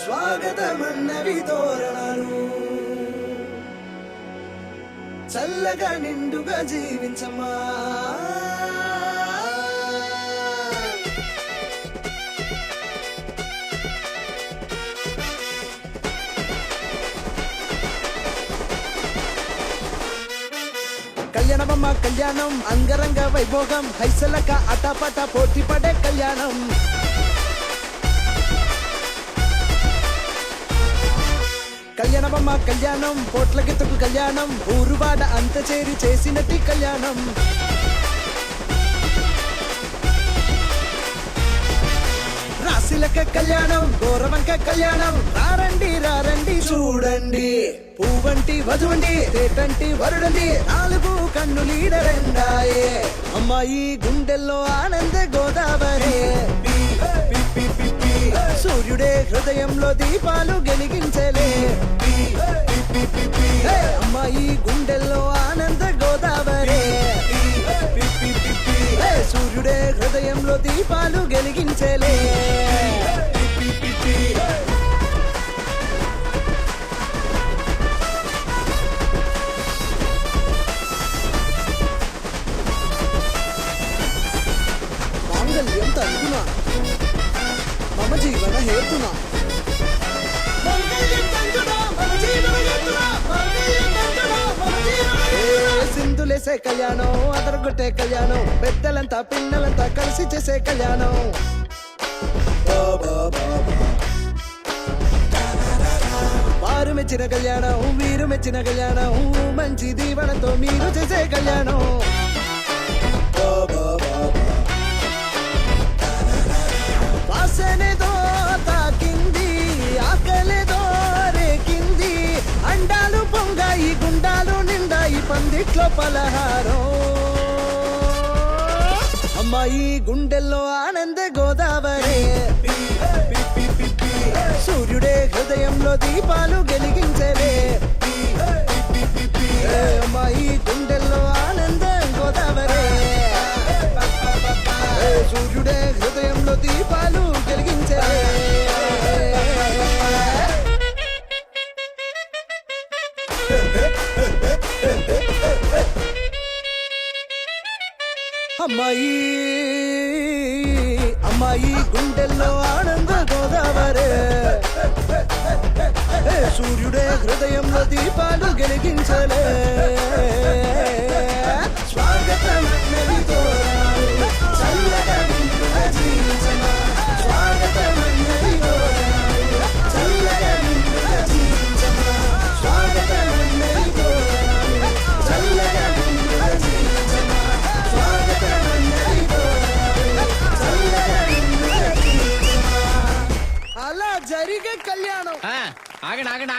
స్వాగతమన్నవి తోరణాలు చల్లగా నిండుగా జీవించమ్మా. కళ్యాణమమ్మ కళ్యాణం అంగరంగ వైభోగం హైసలక అటపట పోటీ పడే కళ్యాణం. కళ్యాణమమ్మ కళ్యాణం పోట్ల గిత్తకు కళ్యాణం ఊరువాడ అంత చేరి చేసినట్టి కళ్యాణం. రాశిలక కళ్యాణం గౌరవంక కళ్యాణం రారండి రారండి చూడండి పువ్వంటి వధువండి తేటంటి వరుడండి నాలుగు కన్ను లీడరెండాయే అమ్మాయి గుండెల్లో ఆనంద గోదావరి సూర్యుడే హృదయంలో దీపాలు వెలిగించలే అమ్మాయి గుండెల్లో ఆనంద గోదావరి సూర్యుడే హృదయంలో దీపాలు వెలిగించలే. మాంగళ్యం తరుగునా మమ జీవన హేతునా సింధులేసే కళ్యాణం అదరగొట్టే కళ్యాణం పెద్దలంతా పిన్నలంతా కలిసి చేసే కళ్యాణం. వారు మెచ్చిన కళ్యాణం వీరు మెచ్చిన కళ్యాణం మంచి దీవెనతో మీరు చేసే కళ్యాణం. వాసనేదో తాకింది ఆకలేదో రేకింది అండాలు పొంగాయి గుండాలు నిండాయి పందిట్లో పలహారం. అమ్మాయి గుండెల్లో ఆనంద గోదావరి సూర్యుడే హృదయంలో దీపాలు వెలిగించలే అమ్మాయి గుండెల్లో ఆనంద గోదావరి సూర్యుడే హృదయంలో దీపాలు వెలిగించలే. అమ్మాయి అమ్మాయి గుండెల్లో ఆనంద గోదావరి సూర్యుడే హృదయంలో దీపాలు వెలిగించలే. స్వాగతం అలా జరిగే కళ్యాణం. ఆగండి ఆగండి